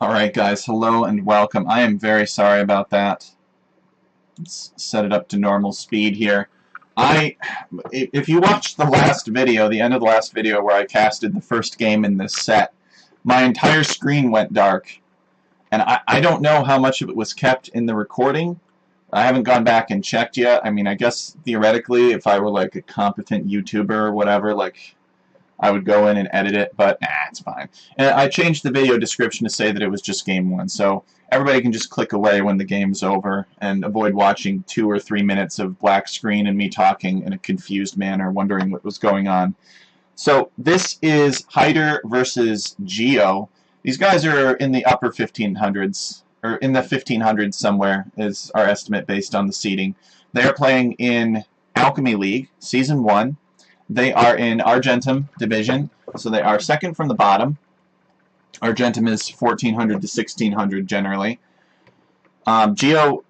Alright guys, hello and welcome. I am very sorry about that. Let's set it up to normal speed here. If you watched the last video, the end of the last video where I casted the first game in this set, my entire screen went dark. And I don't know how much of it was kept in the recording. I haven't gone back and checked yet. I mean, I guess theoretically, if I were like a competent YouTuber or whatever, like I would go in and edit it, but nah, it's fine. And I changed the video description to say that it was just game one, so everybody can just click away when the game's over and avoid watching 2 or 3 minutes of black screen and me talking in a confused manner, wondering what was going on. So this is Hyder versus Geo. These guys are in the upper 1500s, or in the 1500s somewhere, is our estimate based on the seeding. They are playing in Alchemy League, Season 1. They are in Argentum Division, so they are second from the bottom. Argentum is 1400 to 1600 generally. Geo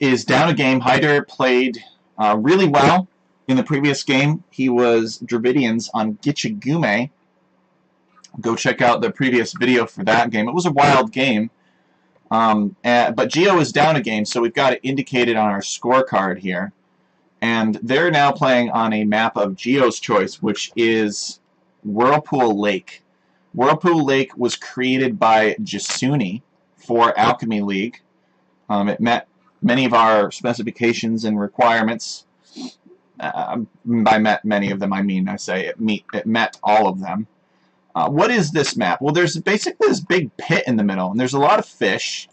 is down a game. Hyder played really well in the previous game. He was Dravidians on Gichigume. Go check out the previous video for that game. It was a wild game. But Geo is down a game, so we've got it indicated on our scorecard here. And they're now playing on a map of Geo's choice, which is Whirlpool Lake. Whirlpool Lake was created by Jasuni for Alchemy League. It met many of our specifications and requirements. By met many of them, I mean it met all of them. What is this map? Well, there's basically this big pit in the middle, and there's a lot of fish,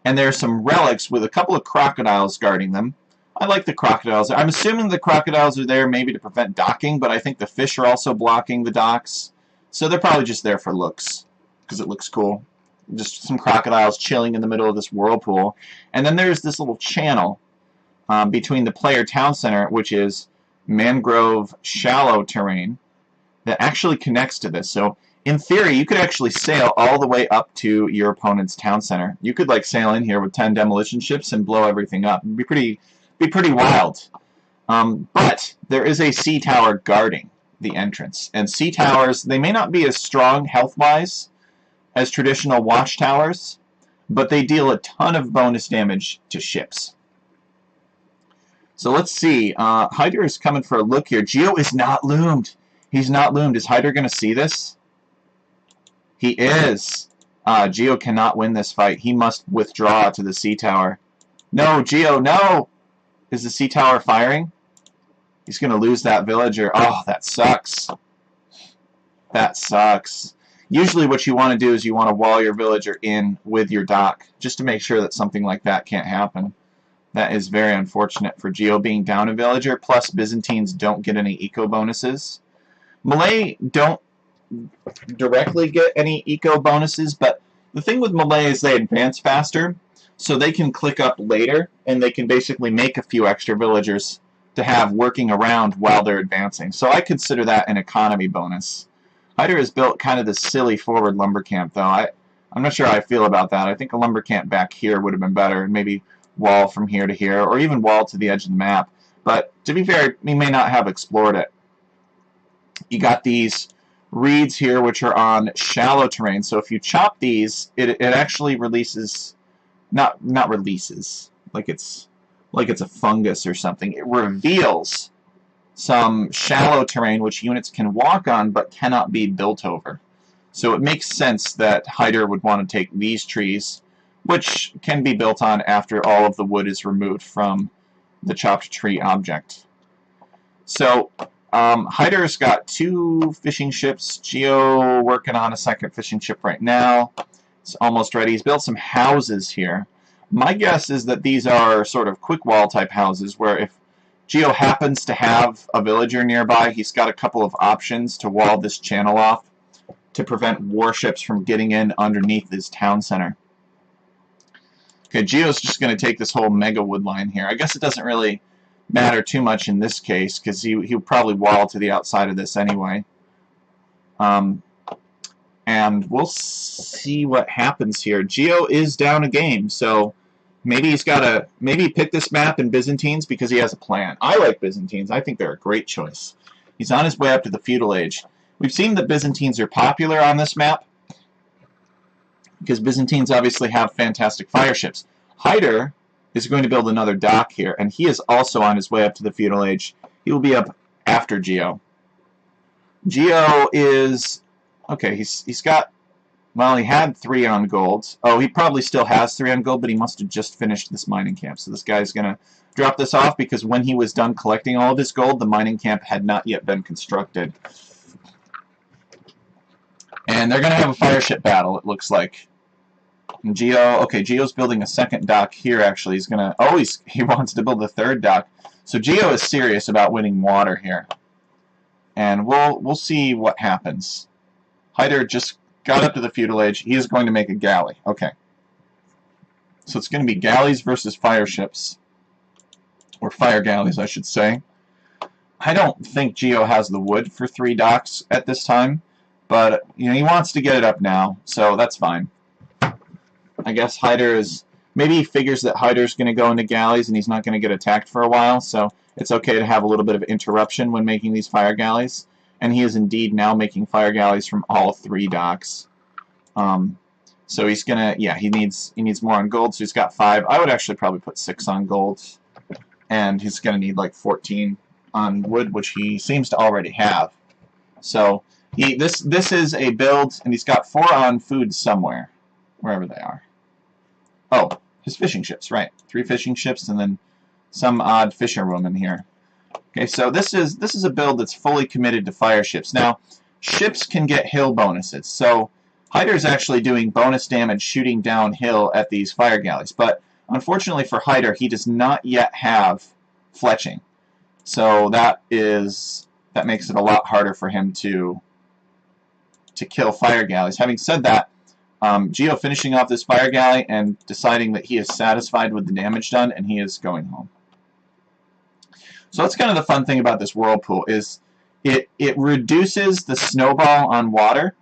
and there's some relics with a couple of crocodiles guarding them. I like the crocodiles. I'm assuming the crocodiles are there maybe to prevent docking, but I think the fish are also blocking the docks. So they're probably just there for looks, because it looks cool. Just some crocodiles chilling in the middle of this whirlpool. And then there's this little channel between the player town center, which is mangrove shallow terrain, that actually connects to this. So in theory, you could actually sail all the way up to your opponent's town center. You could like sail in here with 10 demolition ships and blow everything up. It'd be pretty wild. But there is a sea tower guarding the entrance. And sea towers, they may not be as strong health-wise as traditional watchtowers, but they deal a ton of bonus damage to ships. So let's see. Hyder is coming for a look here. Geo is not loomed. He's not loomed. Is Hyder going to see this? He is. Geo cannot win this fight. He must withdraw to the sea tower. No, Geo, no! Is the sea tower firing? He's going to lose that villager. Oh, that sucks. That sucks. Usually what you want to do is you want to wall your villager in with your dock, just to make sure that something like that can't happen. That is very unfortunate for Geo being down a villager, plus Byzantines don't get any eco bonuses. Malay don't directly get any eco bonuses, but the thing with Malay is they advance faster, so they can click up later, and they can basically make a few extra villagers to have working around while they're advancing. So I consider that an economy bonus. Hyder has built kind of this silly forward lumber camp, though. I'm not sure how I feel about that. I think a lumber camp back here would have been better, and maybe wall from here to here, or even wall to the edge of the map. But to be fair, we may not have explored it. You got these reeds here, which are on shallow terrain. So if you chop these, it actually releases, not releases, like it's a fungus or something. It reveals some shallow terrain which units can walk on but cannot be built over. So it makes sense that Hyder would want to take these trees, which can be built on after all of the wood is removed from the chopped tree object. So Hyder's got 2 fishing ships. Geo working on a second fishing ship right now. It's almost ready. He's built some houses here. My guess is that these are sort of quick wall type houses where if Geo happens to have a villager nearby, he's got a couple of options to wall this channel off to prevent warships from getting in underneath his town center. Okay, Geo's just going to take this whole mega wood line here. I guess it doesn't really matter too much in this case because he'll probably wall to the outside of this anyway. And we'll see what happens here. Geo is down a game, so maybe he's got to pick this map in Byzantines because he has a plan. I like Byzantines. I think they're a great choice. He's on his way up to the feudal age. We've seen that Byzantines are popular on this map. because Byzantines obviously have fantastic fire ships. Hyder is going to build another dock here, and he is also on his way up to the feudal age. He will be up after Geo. Geo is... okay, he's got... well, he had 3 on gold. Oh, he probably still has 3 on gold, but he must have just finished this mining camp. So this guy's going to drop this off because when he was done collecting all of his gold, the mining camp had not yet been constructed. And they're going to have a fire ship battle, it looks like. And Geo, okay, Geo's building a second dock here, actually. He's going to, oh, he wants to build a third dock. So Geo is serious about winning water here. And we'll see what happens. Hyder just got up to the feudal age. He is going to make a galley. Okay. So it's going to be galleys versus fire ships. Or fire galleys, I should say. I don't think Geo has the wood for 3 docks at this time. But, you know, he wants to get it up now. So that's fine. I guess Hyder is... maybe he figures that Hyder's going to go into galleys and he's not going to get attacked for a while. So it's okay to have a little bit of interruption when making these fire galleys. And he is indeed now making fire galleys from all 3 docks. So he's gonna, yeah, he needs more on gold, so he's got 5. I would actually probably put 6 on gold. And he's gonna need like 14 on wood, which he seems to already have. So this is a build, and he's got 4 on food somewhere. Wherever they are. Oh, his fishing ships, right. 3 fishing ships and then some odd fisherwoman here. Okay, so this is a build that's fully committed to fire ships. Now, ships can get hill bonuses. So Hyder's actually doing bonus damage shooting downhill at these fire galleys. But unfortunately for Hyder, he does not yet have fletching. So that makes it a lot harder for him to kill fire galleys. Having said that, Geo finishing off this fire galley and deciding that he is satisfied with the damage done, and he is going home. So that's kind of the fun thing about this whirlpool is it reduces the snowball on water,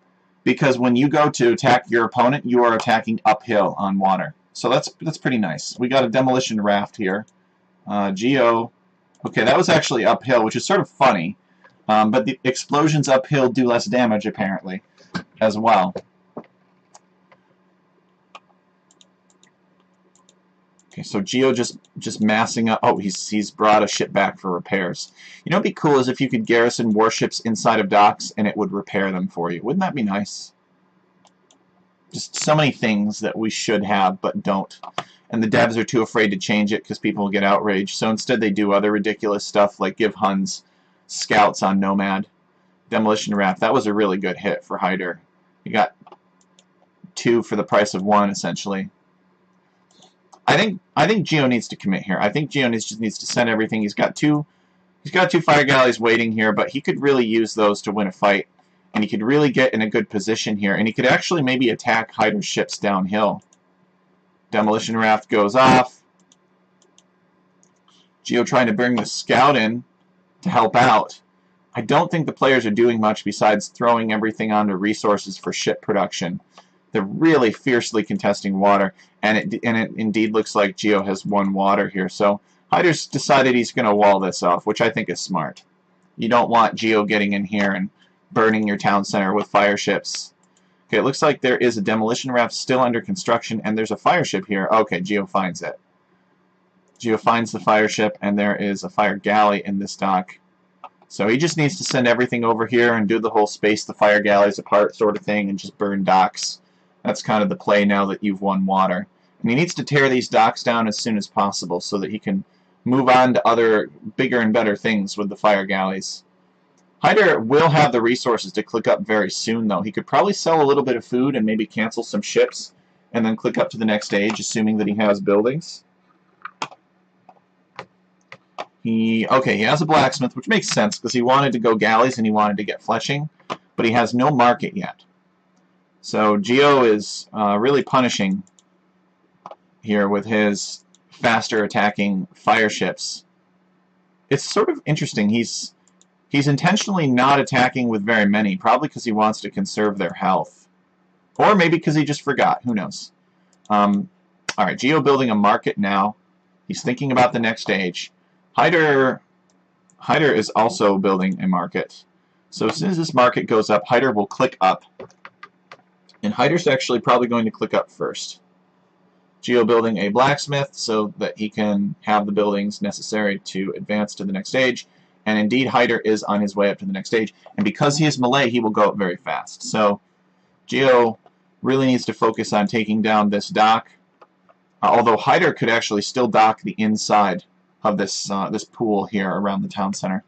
because when you go to attack your opponent, you are attacking uphill on water. So that's pretty nice. We got a demolition raft here. Geo, okay, that was actually uphill, which is sort of funny, but the explosions uphill do less damage apparently as well. Okay, so Geo just massing up. Oh, he's brought a ship back for repairs. You know, what'd be cool is if you could garrison warships inside of docks and it would repair them for you. Wouldn't that be nice? Just so many things that we should have but don't. And the devs are too afraid to change it because people will get outraged. So instead they do other ridiculous stuff like give Huns scouts on Nomad. Demolition Raft. That was a really good hit for Hyder. You got 2 for the price of 1 essentially. I think Geo needs to commit here. I think Geo just needs to send everything. He's got two fire galleys waiting here, but he could really use those to win a fight, and he could really get in a good position here, and he could actually maybe attack Hyder's ships downhill. Demolition Raft goes off. Geo trying to bring the scout in to help out. I don't think the players are doing much besides throwing everything onto resources for ship production. They're really fiercely contesting water, and it indeed looks like Geo has won water here. So Hyder's decided he's going to wall this off, which I think is smart. You don't want Geo getting in here and burning your town center with fire ships. Okay, it looks like there is a demolition raft still under construction, and there's a fire ship here. Okay, Geo finds it. Geo finds the fire ship, and there is a fire galley in this dock. So he just needs to send everything over here and do the whole space the fire galleys apart sort of thing and just burn docks. That's kind of the play now that you've won water. And he needs to tear these docks down as soon as possible so that he can move on to other bigger and better things with the fire galleys. Hyder will have the resources to click up very soon, though. He could probably sell a little bit of food and maybe cancel some ships and then click up to the next stage, assuming that he has buildings. He has a blacksmith, which makes sense because he wanted to go galleys and he wanted to get fletching, but he has no market yet. So Geo is really punishing here with his faster attacking fire ships. It's sort of interesting. He's intentionally not attacking with very many, probably because he wants to conserve their health. Or maybe because he just forgot. Who knows? Alright, Geo building a market now. He's thinking about the next stage. Hyder is also building a market. So as soon as this market goes up, Hyder will click up. And Hyder's actually probably going to click up first. Geo building a blacksmith so that he can have the buildings necessary to advance to the next stage. And indeed, Hyder is on his way up to the next stage. And because he is melee, he will go up very fast. So Geo really needs to focus on taking down this dock. Although Hyder could actually still dock the inside of this this pool here around the town center.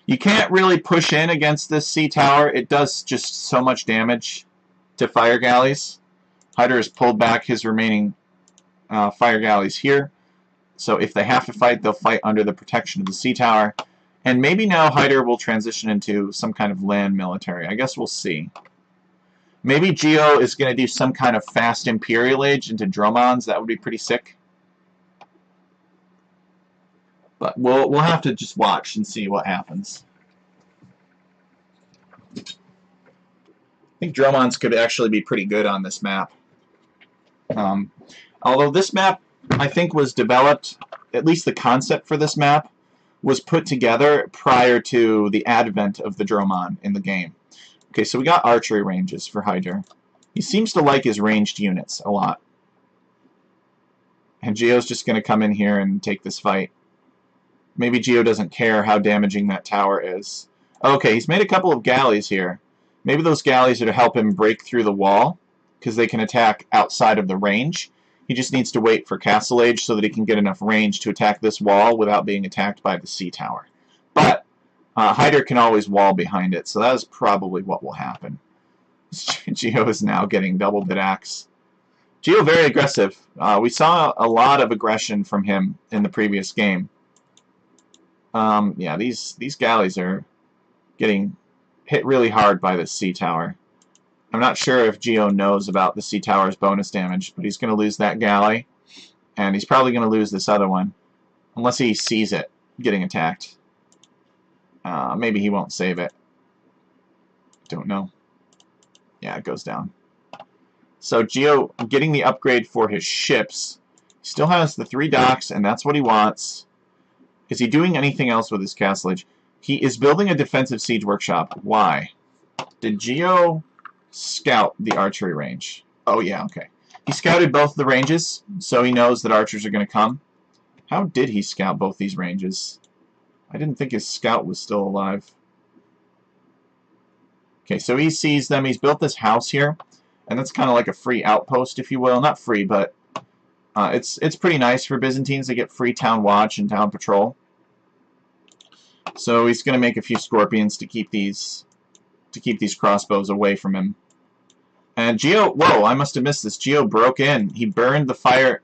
You can't really push in against this sea tower. It does just so much damage to fire galleys. Hyder has pulled back his remaining fire galleys here. So if they have to fight, they'll fight under the protection of the sea tower. And maybe now Hyder will transition into some kind of land military. I guess we'll see. Maybe Geo is going to do some kind of fast Imperial Age into Dromons. That would be pretty sick. But we'll have to just watch and see what happens. I think Dromons could actually be pretty good on this map. Although this map, I think, was developed, at least the concept for this map, was put together prior to the advent of the Dromon in the game. Okay, so we got archery ranges for Hyder. He seems to like his ranged units a lot. And Geo's just going to come in here and take this fight. Maybe Geo doesn't care how damaging that tower is. Okay, he's made a couple of galleys here. Maybe those galleys are to help him break through the wall, because they can attack outside of the range. He just needs to wait for Castle Age so that he can get enough range to attack this wall without being attacked by the sea tower. But Hyder can always wall behind it, so that is probably what will happen. Geo is now getting double bit axe. Geo very aggressive. We saw a lot of aggression from him in the previous game. Yeah, these galleys are getting hit really hard by this sea tower. I'm not sure if Geo knows about the sea tower's bonus damage, but he's going to lose that galley, and he's probably going to lose this other one, unless he sees it getting attacked. Maybe he won't save it. Don't know. Yeah, it goes down. So Geo getting the upgrade for his ships. Still has the 3 docks, and that's what he wants. Is he doing anything else with his Castle Age? He is building a defensive siege workshop. Why? Did Geo scout the archery range? Oh yeah, okay. He scouted both the ranges, so he knows that archers are going to come. How did he scout both these ranges? I didn't think his scout was still alive. Okay, so he sees them. He's built this house here, and that's kind of like a free outpost, if you will. Not free, but it's pretty nice for Byzantines to get free town watch and town patrol. So he's going to make a few scorpions to keep these crossbows away from him. And Geo, whoa, I must have missed this. Geo broke in. He burned the fire.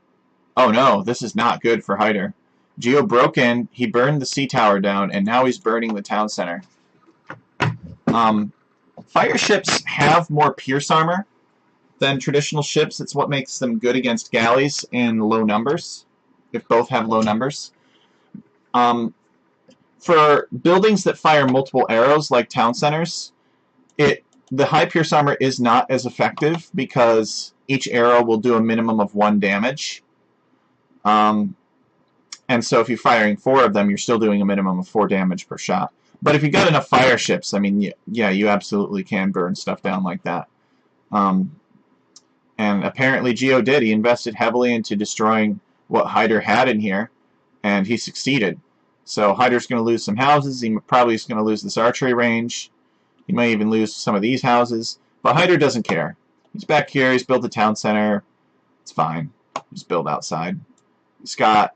Oh no, this is not good for Hyder. Geo broke in, he burned the sea tower down, and now he's burning the town center. Fire ships have more pierce armor than traditional ships. It's what makes them good against galleys in low numbers, if both have low numbers. For buildings that fire multiple arrows, like town centers, the high pierce armor is not as effective because each arrow will do a minimum of 1 damage. And so if you're firing 4 of them, you're still doing a minimum of 4 damage per shot. But if you've got enough fire ships, I mean, yeah, you absolutely can burn stuff down like that. And apparently Geo did. He invested heavily into destroying what Hyder had in here, and he succeeded. So Hyder's going to lose some houses. He probably is going to lose this archery range. He might even lose some of these houses. But Hyder doesn't care. He's back here. He's built a town center. It's fine. Just build outside. He's got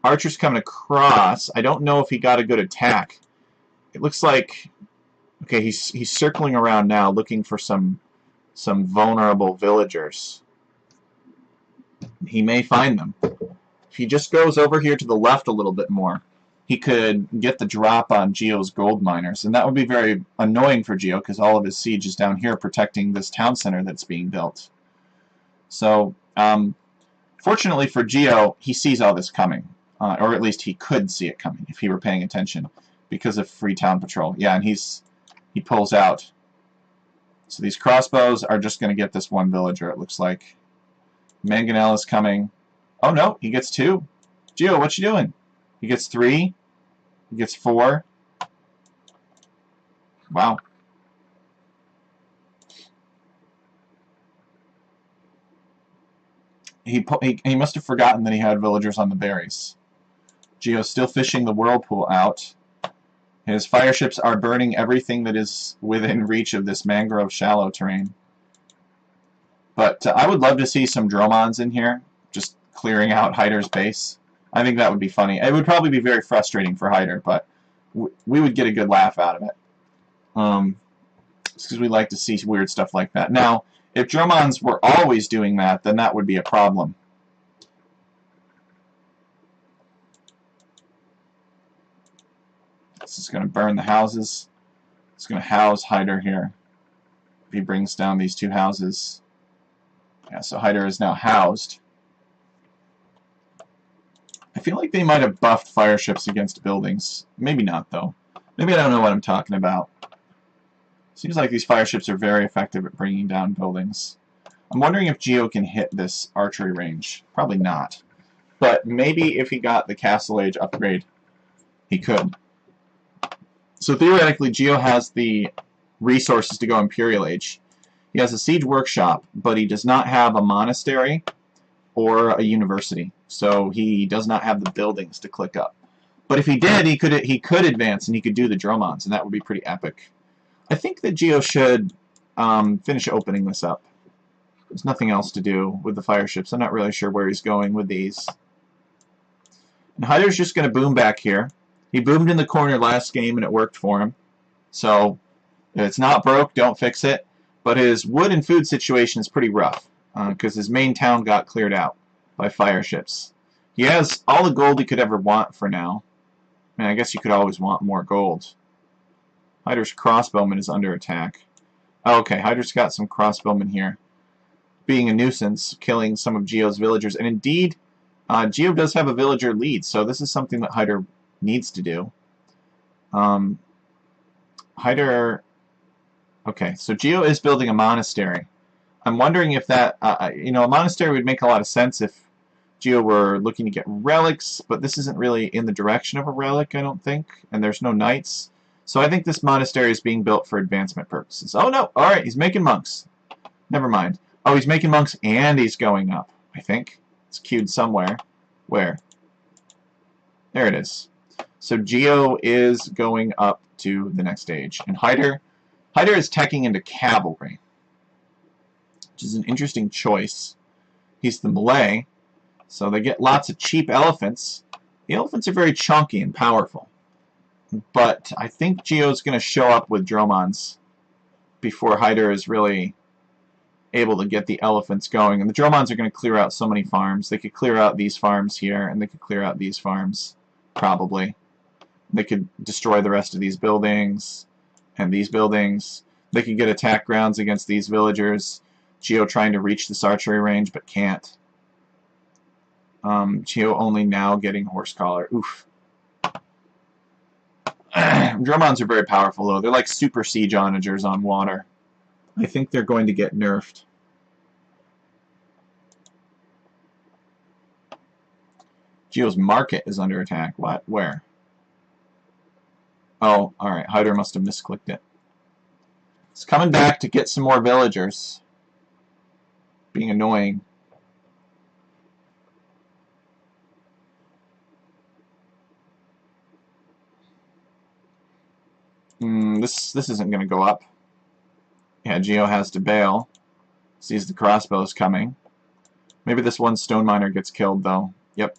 archers coming across. I don't know if he got a good attack. It looks like... Okay, he's circling around now looking for some vulnerable villagers. He may find them. If he just goes over here to the left a little bit more, he could get the drop on Geo's gold miners, and that would be very annoying for Geo because all of his siege is down here protecting this town center that's being built. So, fortunately for Geo, he sees all this coming, or at least he could see it coming if he were paying attention because of free town patrol. Yeah, and he pulls out. So these crossbows are just going to get this one villager, it looks like. Mangonel is coming. Oh no, he gets 2. Geo, what you doing? He gets 3. He gets 4. Wow. he must have forgotten that he had villagers on the berries. Geo's still fishing the whirlpool out. His fire ships are burning everything that is within reach of this mangrove shallow terrain. But I would love to see some Dromons in here, just clearing out Hyder's base. I think that would be funny. It would probably be very frustrating for Hyder, but we would get a good laugh out of it. Because we like to see weird stuff like that. Now, if Dromons were always doing that, then that would be a problem. This is going to burn the houses. It's going to house Hyder here. If he brings down these two houses. Yeah, so Hyder is now housed. I feel like they might have buffed fire ships against buildings. Maybe not, though. Maybe I don't know what I'm talking about. Seems like these fire ships are very effective at bringing down buildings. I'm wondering if Geo can hit this archery range. Probably not. But maybe if he got the Castle Age upgrade, he could. So theoretically, Geo has the resources to go Imperial Age. He has a siege workshop, but he does not have a monastery or a university. So he does not have the buildings to click up. But if he did, he could advance and he could do the Dromons, and that would be pretty epic. I think that Geo should finish opening this up. There's nothing else to do with the fire ships. I'm not really sure where he's going with these. And Hyder's just going to boom back here. He boomed in the corner last game and it worked for him. So if it's not broke, don't fix it. But his wood and food situation is pretty rough because his main town got cleared out by fire ships. He has all the gold he could ever want for now. I mean, I guess you could always want more gold. Hyder's crossbowman is under attack. Oh, okay, Hyder's got some crossbowmen here. Being a nuisance, killing some of Geo's villagers. And indeed, Geo does have a villager lead, so this is something that Hyder needs to do. Hyder... Okay, so Geo is building a monastery. I'm wondering if that... you know, a monastery would make a lot of sense if Geo were looking to get relics, but this isn't really in the direction of a relic, I don't think, and there's no knights. So I think this monastery is being built for advancement purposes. Oh no! Alright, he's making monks. Never mind. Oh, he's making monks and he's going up, I think. It's queued somewhere. Where? There it is. So Geo is going up to the next stage. And Hyder is teching into cavalry, which is an interesting choice. He's the Malay, so they get lots of cheap elephants. The elephants are very chunky and powerful. But I think Geo's going to show up with Dromons before Hyder is really able to get the elephants going. And the Dromons are going to clear out so many farms. They could clear out these farms here, and they could clear out these farms, probably. They could destroy the rest of these buildings and these buildings. They could get attack grounds against these villagers. Geo trying to reach this archery range, but can't. Geo only now getting horse collar. Oof. Dromons are very powerful, though. They're like super siege onagers on water. I think they're going to get nerfed. Geo's market is under attack. What? Where? Oh, alright. Hyder must have misclicked it. It's coming back to get some more villagers. Being annoying. This isn't going to go up. Yeah, Geo has to bail. Sees the crossbows coming. Maybe this one stone miner gets killed, though. Yep.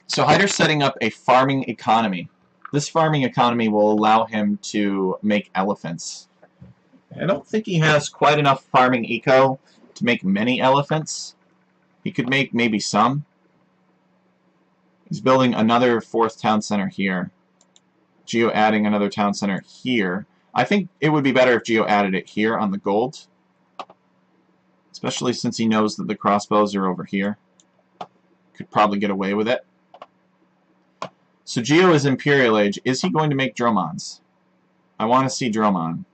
So Hyder's setting up a farming economy. This farming economy will allow him to make elephants. I don't think he has quite enough farming eco to make many elephants. He could make maybe some. He's building another 4th town center here. Geo adding another town center here. I think it would be better if Geo added it here on the gold. Especially since he knows that the crossbows are over here. Could probably get away with it. So Geo is Imperial Age. Is he going to make Dromons? I want to see Dromon.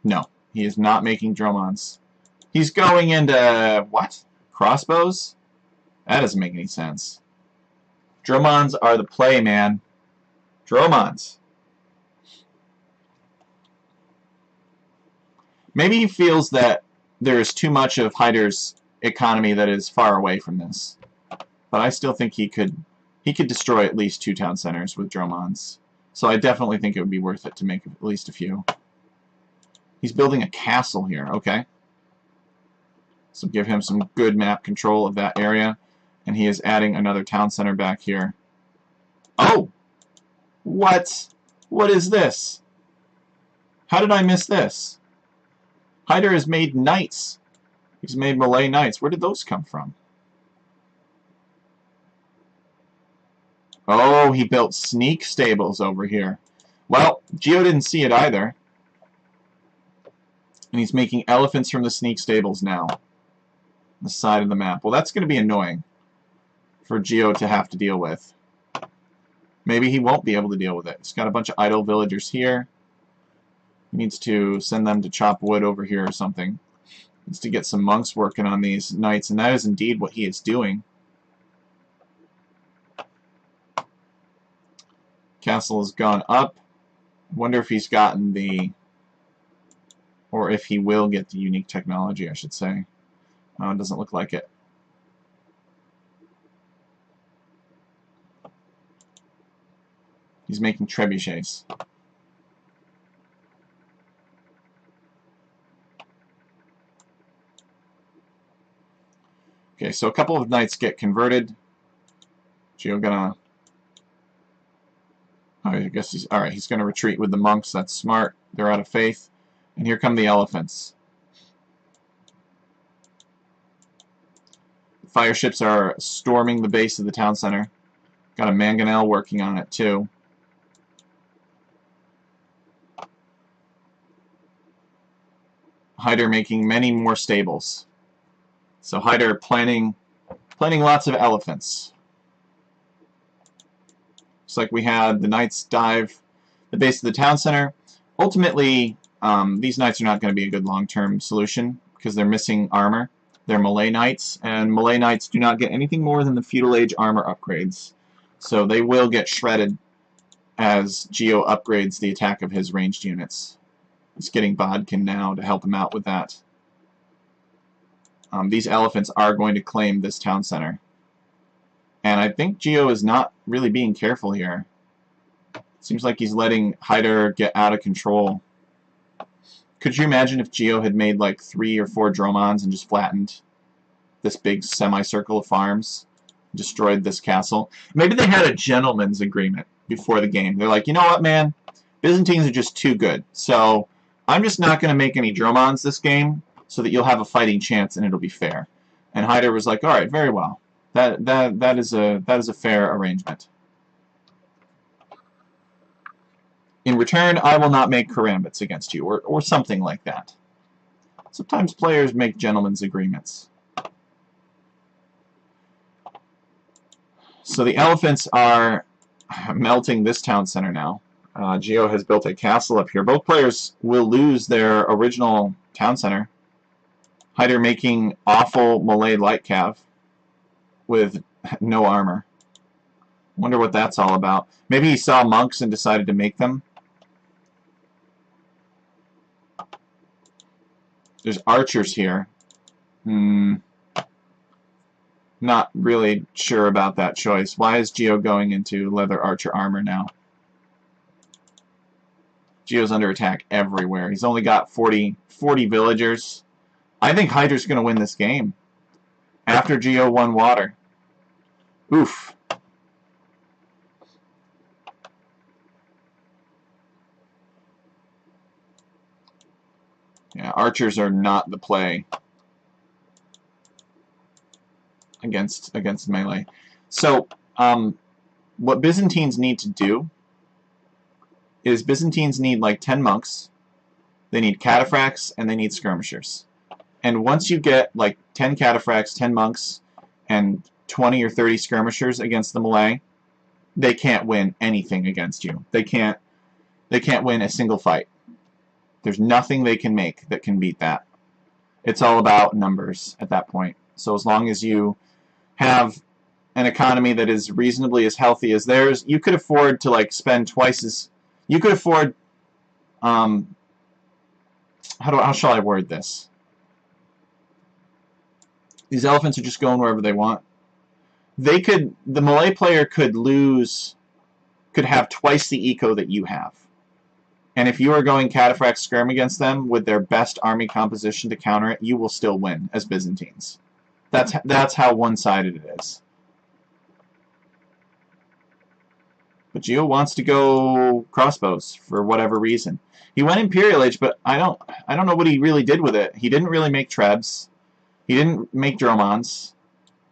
No, he is not making Dromons. He's going into... what? Crossbows? That doesn't make any sense. Dromons are the play, man. Dromons. Maybe he feels that there is too much of Hyder's economy that is far away from this. But I still think he could destroy at least 2 town centers with Dromons. So I definitely think it would be worth it to make at least a few. He's building a castle here, okay. So give him some good map control of that area. And he is adding another town center back here. Oh! What? What is this? How did I miss this? Hyder has made knights. He's made Malay knights. Where did those come from? Oh, he built sneak stables over here. Well, Geo didn't see it either. And he's making elephants from the sneak stables now. On the side of the map. Well, that's going to be annoying for Geo to have to deal with. Maybe he won't be able to deal with it. He's got a bunch of idle villagers here. He needs to send them to chop wood over here or something. He needs to get some monks working on these knights, and that is indeed what he is doing. Castle has gone up. I wonder if he's gotten the... or if he will get the unique technology, I should say. Oh, it doesn't look like it. He's making trebuchets. Okay, so a couple of knights get converted. Geo gonna... oh, I guess he's... alright, he's gonna retreat with the monks. That's smart. They're out of faith. And here come the elephants. The fire ships are storming the base of the town center. Got a mangonel working on it too. Hyder making many more stables. So Hyder planning lots of elephants. Looks like we had the knights dive the base of the town center. Ultimately, these knights are not going to be a good long-term solution because they're missing armor. They're Malay knights, and Malay knights do not get anything more than the feudal age armor upgrades. So they will get shredded as Geo upgrades the attack of his ranged units. He's getting Bodkin now to help him out with that. These elephants are going to claim this town center. And I think Geo is not really being careful here. Seems like he's letting Hyder get out of control. Could you imagine if Geo had made like 3 or 4 Dromons and just flattened this big semicircle of farms? Destroyed this castle? Maybe they had a gentleman's agreement before the game. They're like, you know what, man? Byzantines are just too good. So I'm just not going to make any Dromons this game so that you'll have a fighting chance and it'll be fair. And Hyder was like, all right, very well. That is a fair arrangement. In return, I will not make karambits against you, or something like that. Sometimes players make gentlemen's agreements. So the elephants are melting this town center now. Geo has built a castle up here. Both players will lose their original town center. Hyder making awful Malay light cav with no armor. Wonder what that's all about. Maybe he saw monks and decided to make them. There's archers here. Not really sure about that choice. Why is Geo going into leather archer armor now? Geo's under attack everywhere. He's only got 40 villagers. I think Hyder's going to win this game. After Geo won water. Oof. Yeah, archers are not the play against melee. So, what Byzantines need to do is Byzantines need like 10 monks, they need cataphracts, and they need skirmishers. And once you get like 10 cataphracts, 10 monks, and 20 or 30 skirmishers against the Malay, they can't win anything against you. They can't win a single fight. There's nothing they can make that can beat that. It's all about numbers at that point. So as long as you have an economy that is reasonably as healthy as theirs, you could afford to like spend twice as... You could afford how shall I word this? These elephants are just going wherever they want. The Malay player could have twice the eco that you have. And if you are going cataphract skirm against them with their best army composition to counter it, you will still win as Byzantines. That's how one-sided it is. But Geo wants to go crossbows for whatever reason. He went Imperial Age, but I don't know what he really did with it. He didn't really make Trebs. He didn't make Dromons.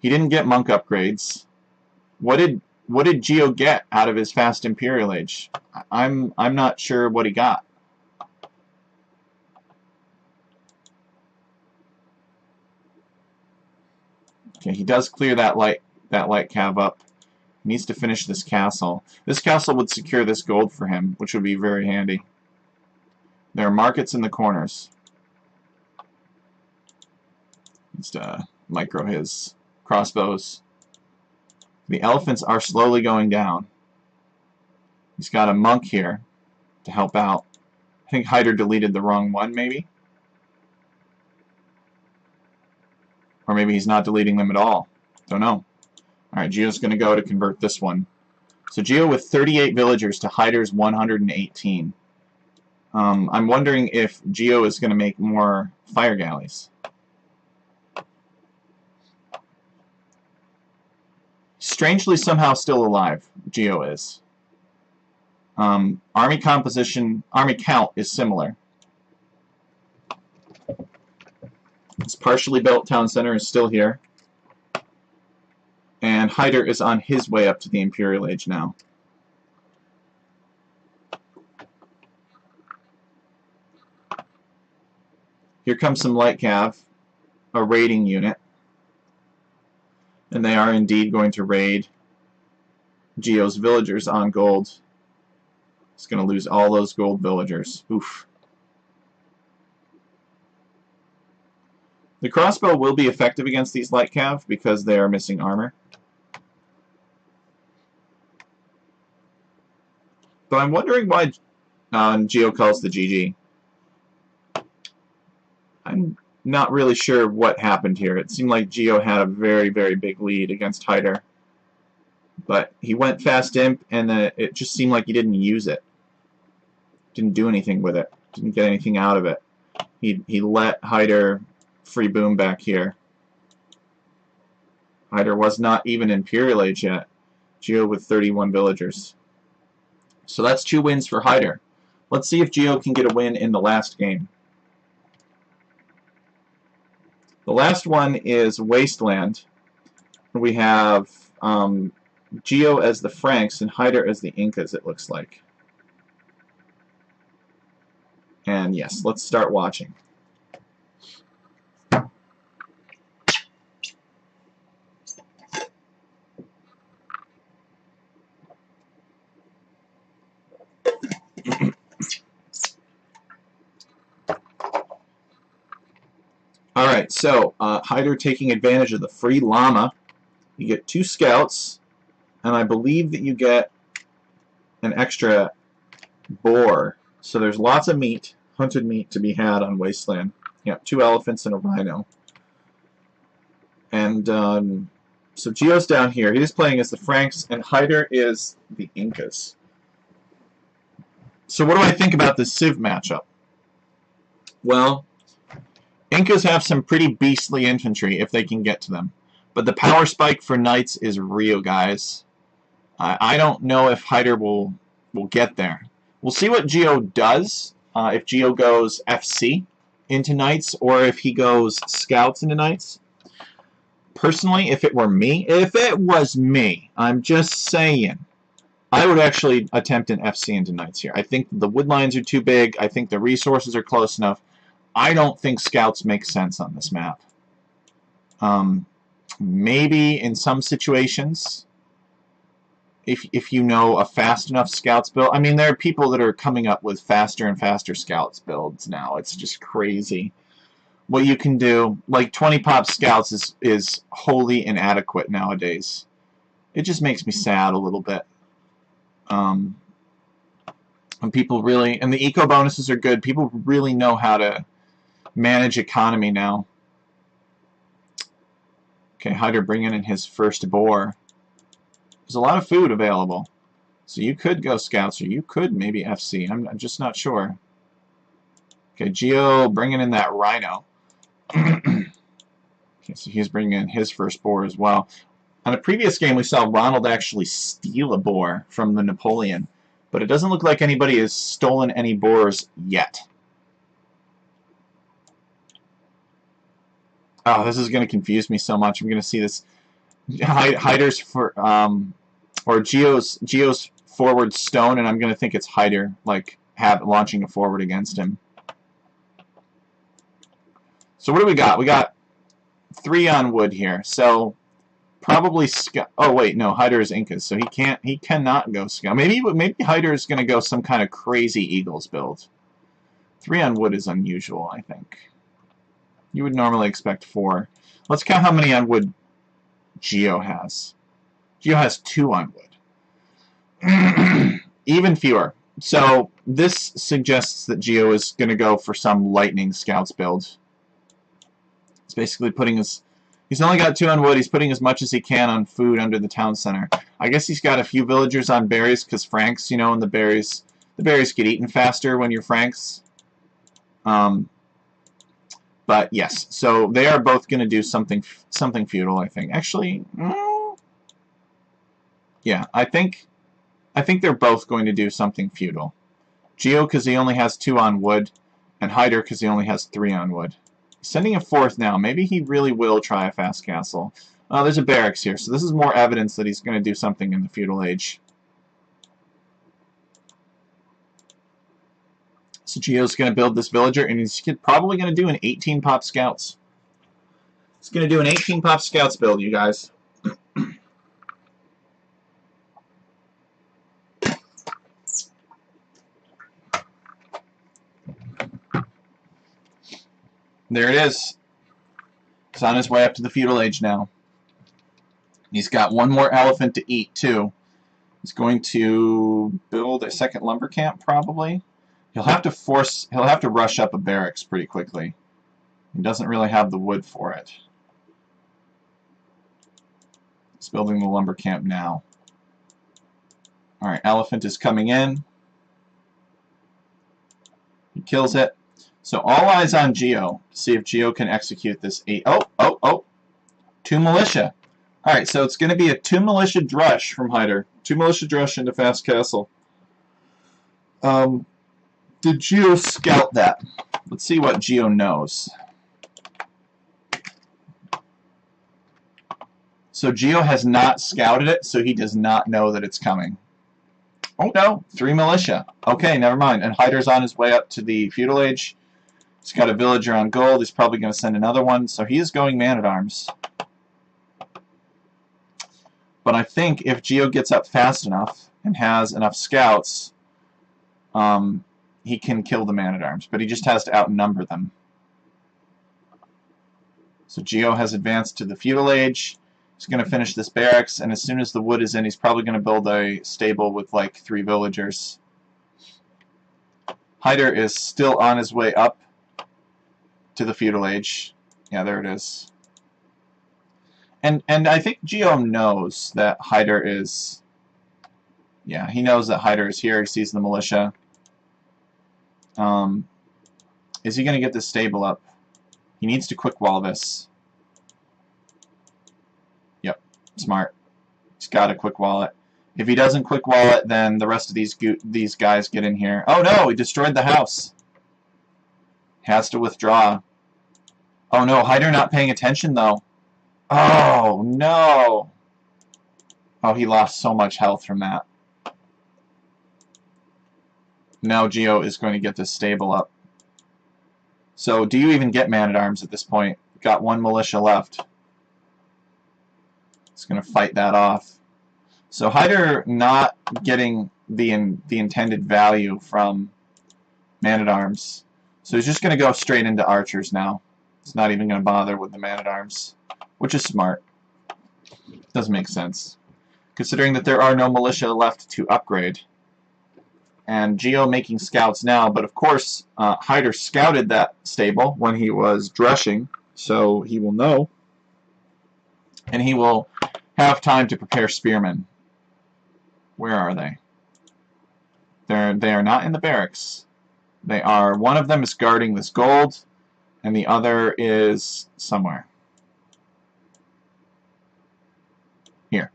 He didn't get monk upgrades. What did Geo get out of his fast Imperial Age? I'm not sure what he got. Okay, he does clear that light cav up. He needs to finish this castle. This castle would secure this gold for him, which would be very handy. There are markets in the corners. Needs to micro his crossbows. The elephants are slowly going down. He's got a monk here to help out. I think Hyder deleted the wrong one, maybe? Or maybe he's not deleting them at all. Don't know. Alright, Geo's going to go to convert this one. So Geo with 38 villagers to Hyder's 118. I'm wondering if Geo is going to make more fire galleys. Strangely somehow still alive, Geo is. Army composition, army count is similar. This partially built town center is still here. And Hyder is on his way up to the Imperial Age now. Here comes some light cav, a raiding unit. And they are indeed going to raid Geo's villagers on gold. He's going to lose all those gold villagers. Oof. The crossbow will be effective against these light cav because they are missing armor. But I'm wondering why Geo calls the GG. I'm not really sure what happened here. It seemed like Geo had a very, very big lead against Hyder. But he went fast imp, and it just seemed like he didn't use it. Didn't do anything with it. Didn't get anything out of it. He let Hyder free boom back here. Hyder was not even Imperial Age yet. Geo with 31 villagers. So that's 2 wins for Hyder. Let's see if Geo can get a win in the last game. The last one is Wasteland. We have Geo as the Franks and Hyder as the Incas, it looks like. And yes, let's start watching. Alright, so Hyder taking advantage of the free llama. You get 2 scouts, and I believe that you get an extra boar. So there's lots of meat, hunted meat, to be had on Wasteland. You have 2 elephants and a rhino. And so Geo's down here. He's playing as the Franks, and Hyder is the Incas. So what do I think about this Civ matchup? Well, Incas have some pretty beastly infantry if they can get to them. But the power spike for Knights is real, guys. I don't know if Hyder will get there. We'll see what Geo does. If Geo goes FC into Knights or if he goes Scouts into Knights. Personally, if it was me, I'm just saying, I would actually attempt an FC into Knights here. I think the wood lines are too big. I think the resources are close enough. I don't think Scouts make sense on this map. Maybe in some situations, if you know a fast enough Scouts build. I mean, there are people that are coming up with faster and faster Scouts builds now. It's just crazy what you can do. Like 20 pop Scouts is wholly inadequate nowadays. It just makes me sad a little bit. And people really, and the eco bonuses are good. People really know how to manage economy now. Okay, Hyder bringing in his first boar. There's a lot of food available. So you could go scouts, or you could maybe FC. I'm just not sure. Okay, Geo bringing in that rhino. Okay, so he's bringing in his first boar as well. On a previous game, we saw Ronald actually steal a boar from the Napoleon, but it doesn't look like anybody has stolen any boars yet. Oh, this is going to confuse me so much. I'm going to see this Hyder's for or Geo's forward stone, and I'm going to think it's Hyder, like launching a forward against him. So what do we got? We got 3 on wood here. So probably scout. Oh wait, no, Hyder is Incas, so he cannot go scout. Maybe Hyder is going to go some kind of crazy Eagles build. 3 on wood is unusual, I think. You would normally expect 4. Let's count how many on wood Geo has. Geo has 2 on wood. Even fewer. So this suggests that Geo is going to go for some lightning scouts build. He's basically putting his... He's only got 2 on wood. He's putting as much as he can on food under the town center. I guess he's got a few villagers on berries because Franks, you know, and the berries get eaten faster when you're Franks. But yes, so they are both going to do something feudal, I think. Actually, yeah, I think they're both going to do something feudal. Geo because he only has 2 on wood, and Hyder because he only has 3 on wood. Sending a 4th now. Maybe he really will try a fast castle. Oh, there's a barracks here, so this is more evidence that he's going to do something in the feudal age. So Geo's going to build this villager, and he's probably going to do an 18 pop scouts. He's going to do an 18 pop scouts build, you guys. There it is. He's on his way up to the feudal age now. He's got 1 more elephant to eat, too. He's going to build a 2nd lumber camp, probably. He'll have to rush up a barracks pretty quickly. He doesn't really have the wood for it. He's building the lumber camp now. Alright, elephant is coming in. He kills it. So all eyes on Geo to see if Geo can execute this 8. Oh! 2 militia. Alright, so it's going to be a 2 militia drush from Hyder. 2 militia drush into fast castle. Did Geo scout that? Let's see what Geo knows. So Geo has not scouted it, so he does not know that it's coming. Oh no, 3 militia. Okay, never mind. And Hyder's on his way up to the feudal age. He's got a villager on gold. He's probably going to send another one. So he is going man-at-arms. But I think if Geo gets up fast enough and has enough scouts, he can kill the man-at-arms. But he just has to outnumber them. So Geo has advanced to the feudal age. He's going to finish this barracks. And as soon as the wood is in, he's probably going to build a stable with like 3 villagers. Hyder is still on his way up to the feudal age. Yeah, there it is. And I think Geo knows that Hyder is... Yeah, he knows that Hyder is here. He sees the militia. Is he going to get this stable up? He needs to quick wall this. Yep, smart. He's got to quick wall it. If he doesn't quick wall it, then the rest of these guys get in here. Oh no, he destroyed the house. Has to withdraw. Oh no, Hyder not paying attention though. Oh no. Oh, he lost so much health from that. Now Geo is going to get this stable up. So do you even get man-at-arms at this point? Got 1 militia left. It's going to fight that off. So Hyder not getting the intended value from man-at-arms. So he's just going to go straight into archers now. He's not even going to bother with the man-at-arms, which is smart. Doesn't make sense, considering that there are no militia left to upgrade. and Geo making scouts now, but of course Hyder scouted that stable when he was drushing, so he will know, and he will have time to prepare spearmen. Where are they? They are not in the barracks. They are, one of them is guarding this gold, and the other is somewhere. Here,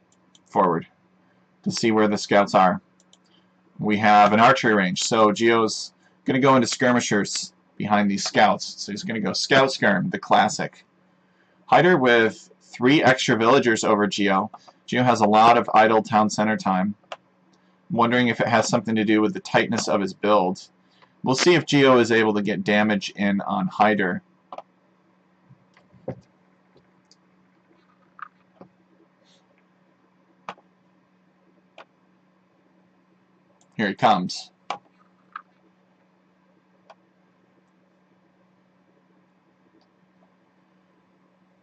forward, to see where the scouts are. We have an archery range, so Geo's going to go into skirmishers behind these scouts. So he's going to go scout skirm, the classic. Hyder with 3 extra villagers over Geo. Geo has a lot of idle town center time. I'm wondering if it has something to do with the tightness of his build. We'll see if Geo is able to get damage in on Hyder. Here he comes.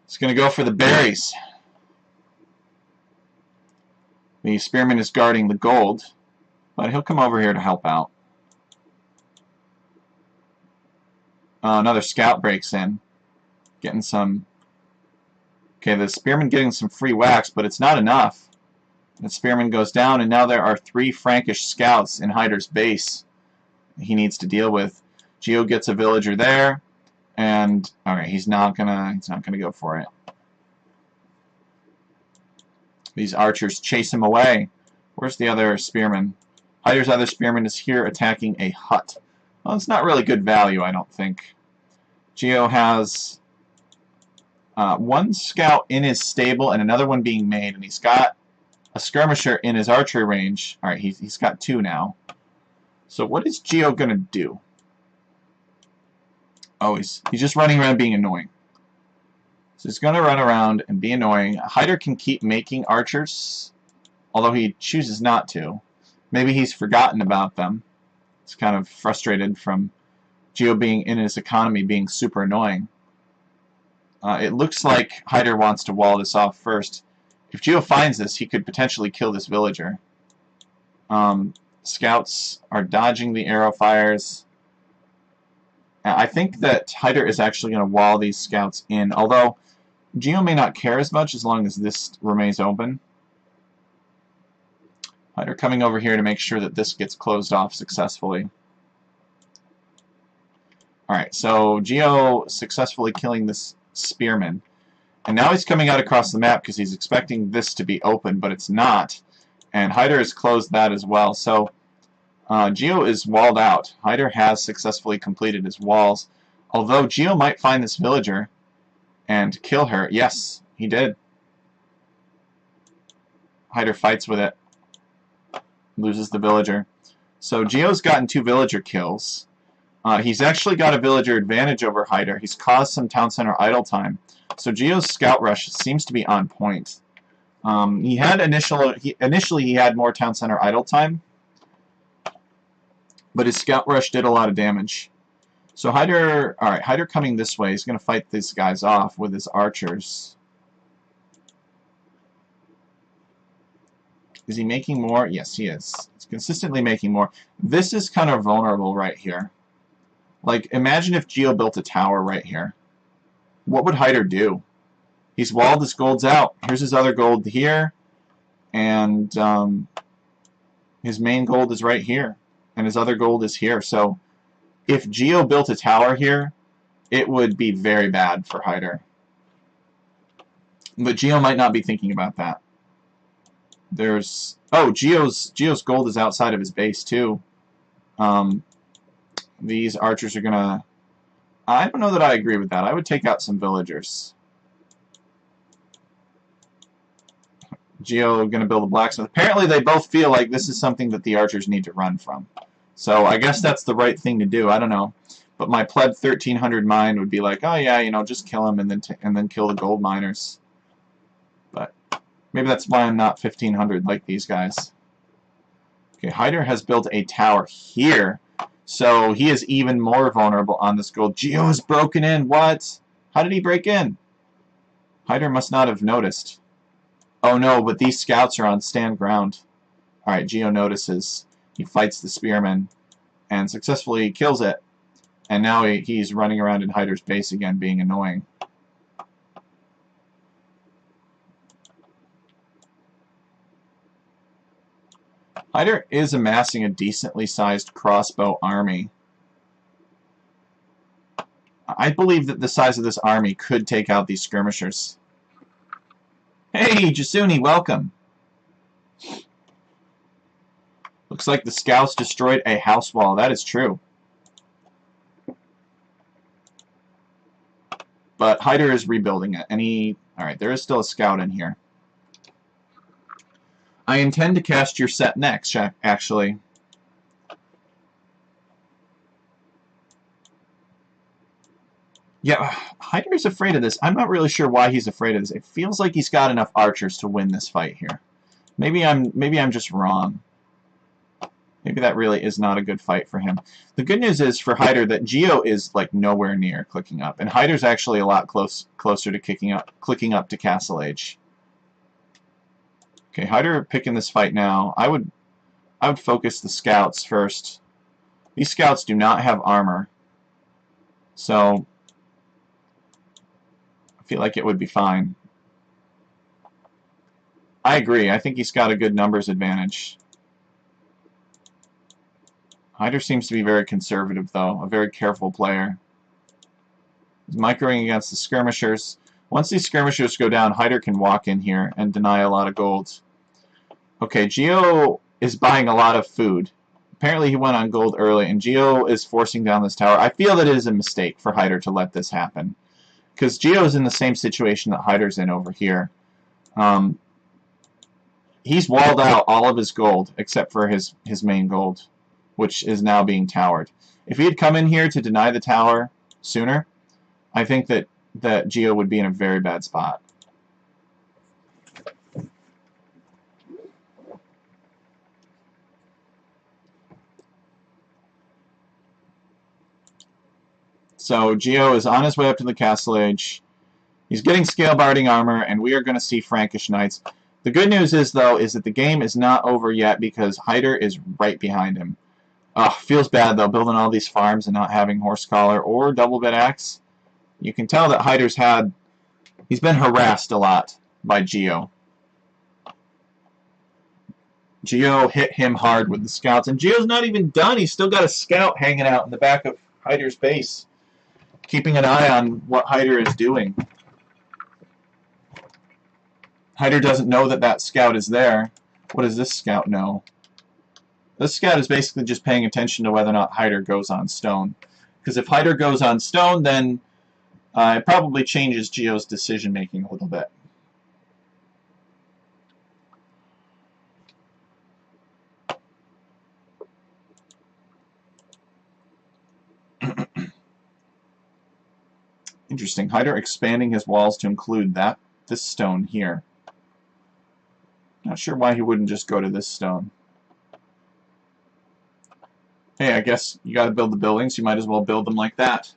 He's going to go for the berries. The spearman is guarding the gold, but he'll come over here to help out. Another scout breaks in, getting some... Okay, the spearman getting some free wax, but it's not enough. The spearman goes down, and now there are 3 Frankish scouts in Hyder's base he needs to deal with. Geo gets a villager there, and okay, he's not gonna go for it. These archers chase him away. Where's the other spearman? Hyder's other spearman is here attacking a hut. Well, it's not really good value, I don't think. Geo has 1 scout in his stable and another one being made, and he's got a skirmisher in his archery range. Alright, he's got 2 now. So what is Geo going to do? Oh, he's just running around being annoying. So he's going to run around and be annoying. Hyder can keep making archers, although he chooses not to. Maybe he's forgotten about them. He's kind of frustrated from Geo being in his economy being super annoying. It looks like Hyder wants to wall this off first. If Geo finds this, he could potentially kill this villager. Scouts are dodging the arrow fires. I think that Hyder is actually going to wall these scouts in, although Geo may not care as much as long as this remains open. Hyder coming over here to make sure that this gets closed off successfully. Alright, so Geo successfully killing this spearman. And now he's coming out across the map because he's expecting this to be open, but it's not. And Hyder has closed that as well. So Geo is walled out. Hyder has successfully completed his walls. Although Geo might find this villager and kill her. Yes, he did. Hyder fights with it. Loses the villager. So Geo's gotten 2 villager kills. He's actually got a villager advantage over Hyder. He's caused some town center idle time. So Geo's scout rush seems to be on point. He had initially he had more town center idle time, but his scout rush did a lot of damage. So Hyder, all right, Hyder coming this way. He's going to fight these guys off with his archers. Is he making more? Yes, he is. He's consistently making more. This is kind of vulnerable right here. Like, imagine if Geo built a tower right here. What would Hyder do? He's walled his golds out. Here's his other gold here. And his main gold is right here. And his other gold is here. So if Geo built a tower here, it would be very bad for Hyder. But Geo might not be thinking about that. There's... Oh, Geo's gold is outside of his base, too. These archers are going to... I don't know that I agree with that. I would take out some villagers. Geo going to build a blacksmith. Apparently they both feel like this is something that the archers need to run from. So I guess that's the right thing to do. I don't know. But my pleb 1300 mind would be like, oh yeah, you know, just kill him and then kill the gold miners. But maybe that's why I'm not 1500 like these guys. Okay, Hyder has built a tower here. So he is even more vulnerable on this gold. Geo is broken in. What? How did he break in? Hyder must not have noticed. Oh no, but these scouts are on stand ground. Alright, Geo notices. He fights the spearman and successfully kills it. And now he's running around in Hyder's base again, being annoying. Hyder is amassing a decently sized crossbow army. I believe that the size of this army could take out these skirmishers. Hey, Jasuni, welcome. Looks like the scouts destroyed a house wall. That is true. But Hyder is rebuilding it. And alright, there is still a scout in here. I intend to cast your set next, actually. Yeah, Hyder is afraid of this. I'm not really sure why he's afraid of this. It feels like he's got enough archers to win this fight here. Maybe I'm just wrong. Maybe that really is not a good fight for him. The good news is for Hyder that Geo is like nowhere near clicking up, and Hyder's actually a lot closer to clicking up to Castle Age. Okay, Hyder picking this fight now. I would focus the scouts first. These scouts do not have armor, so I feel like it would be fine. I agree. I think he's got a good numbers advantage. Hyder seems to be very conservative, though. A very careful player. He's microing against the skirmishers. Once these skirmishers go down, Hyder can walk in here and deny a lot of gold. Okay, Geo is buying a lot of food. Apparently he went on gold early, and Geo is forcing down this tower. I feel that it is a mistake for Hyder to let this happen. Because Geo is in the same situation that Hyder's in over here. He's walled out all of his gold, except for his main gold, which is now being towered. If he had come in here to deny the tower sooner, I think that Geo would be in a very bad spot. So Geo is on his way up to the Castle Age. He's getting scale barding armor, and we are going to see Frankish knights. The good news is, though, is that the game is not over yet because Hyder is right behind him. Feels bad, though, building all these farms and not having horse collar or double bit axe. You can tell that Hyder's he's been harassed a lot by Geo. Geo hit him hard with the scouts, and Geo's not even done. He's still got a scout hanging out in the back of Hyder's base, keeping an eye on what Hyder is doing. Hyder doesn't know that that scout is there. What does this scout know? This scout is basically just paying attention to whether or not Hyder goes on stone. Because if Hyder goes on stone, then it probably changes Geo's decision-making a little bit. Interesting. Hyder expanding his walls to include this stone here. Not sure why he wouldn't just go to this stone. Hey, I guess you gotta build the buildings, you might as well build them like that.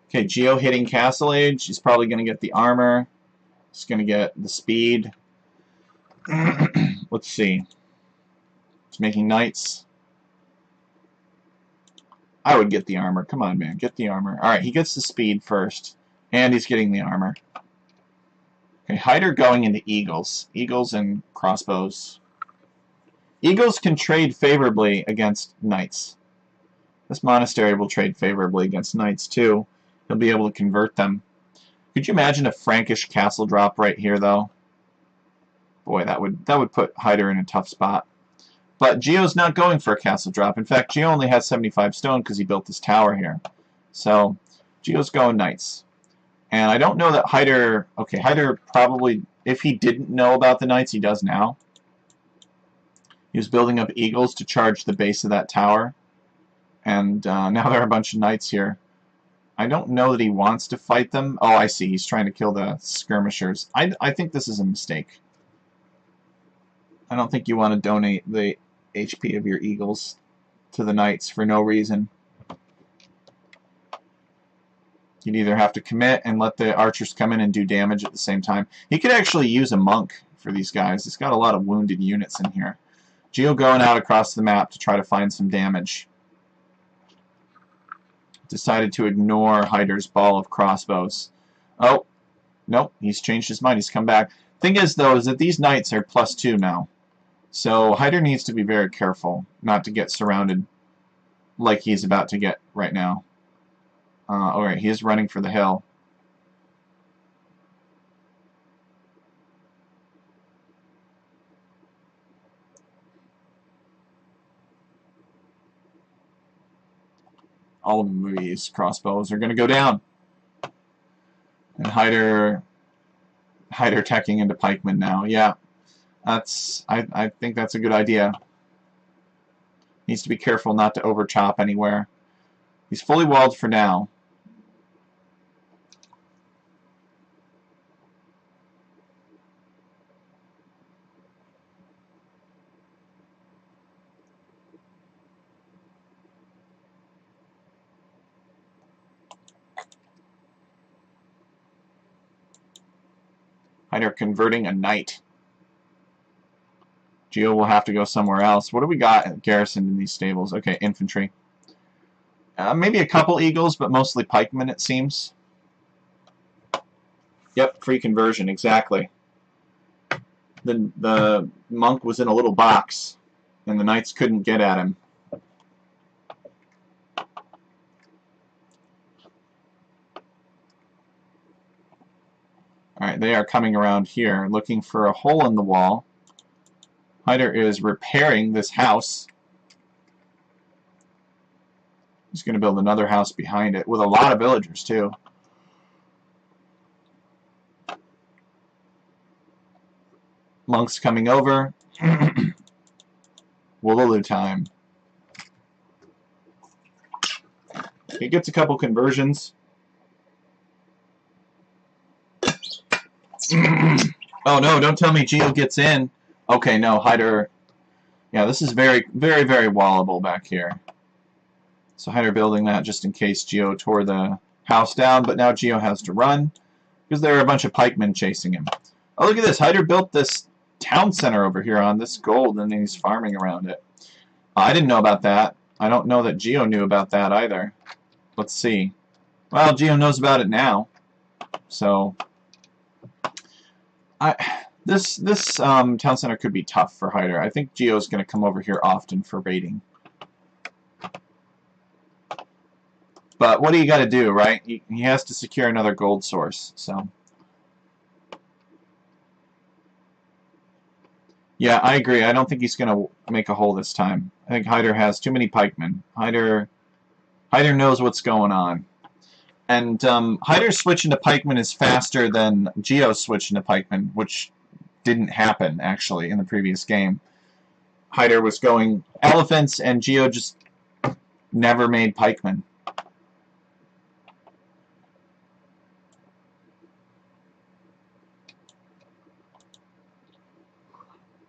Okay, Geo hitting Castle Age. He's probably gonna get the armor. He's gonna get the speed. Let's see. He's making knights. I would get the armor. Come on, man. Get the armor. Alright, he gets the speed first. And he's getting the armor. Okay, Hyder going into eagles. Eagles and crossbows. Eagles can trade favorably against knights. This monastery will trade favorably against knights, too. He'll be able to convert them. Could you imagine a Frankish castle drop right here, though? Boy, that would put Hyder in a tough spot. But Geo's not going for a castle drop. In fact, Geo only has 75 stone because he built this tower here. So, Geo's going knights. And I don't know that Hyder... Okay, Hyder probably... If he didn't know about the knights, he does now. He was building up eagles to charge the base of that tower. And now there are a bunch of knights here. I don't know that he wants to fight them. Oh, I see. He's trying to kill the skirmishers. I think this is a mistake. I don't think you want to donate the HP of your eagles to the knights for no reason. You'd either have to commit and let the archers come in and do damage at the same time. He could actually use a monk for these guys. He's got a lot of wounded units in here. Geo going out across the map to try to find some damage. Decided to ignore Hyder's ball of crossbows. Oh, nope, he's changed his mind. He's come back. Thing is, though, is that these knights are +2 now. So Hyder needs to be very careful not to get surrounded like he's about to get right now. Alright, he is running for the hill. All of these crossbows are going to go down. And Hyder teching into pikemen now. Yeah, I think that's a good idea. Needs to be careful not to overchop anywhere. He's fully walled for now. Hyder converting a knight. Geo will have to go somewhere else. What do we got garrisoned in these stables? Okay, infantry. Maybe a couple eagles, but mostly pikemen, it seems. Yep, free conversion, exactly. The monk was in a little box, and the knights couldn't get at him. Alright, they are coming around here, looking for a hole in the wall. Hyder is repairing this house. He's going to build another house behind it, with a lot of villagers, too. Monks coming over. Woolaloo time. He gets a couple conversions. Oh no, don't tell me Geo gets in. Okay, no, Hyder. Yeah, this is very, very, very wallable back here. So Hyder building that just in case Geo tore the house down, but now Geo has to run because there are a bunch of pikemen chasing him. Oh, look at this. Hyder built this town center over here on this gold, and he's farming around it. I didn't know about that. I don't know that Geo knew about that either. Let's see. Well, Geo knows about it now. So this town center could be tough for Hyder. I think Geo's going to come over here often for raiding. But what do you got to do, right? He has to secure another gold source. So yeah, I agree. I don't think he's going to make a hole this time. I think Hyder has too many pikemen. Hyder knows what's going on. And Hyder switching to pikemen is faster than Geo switching to pikemen, which didn't happen, actually, in the previous game. Hyder was going elephants, and Geo just never made pikemen.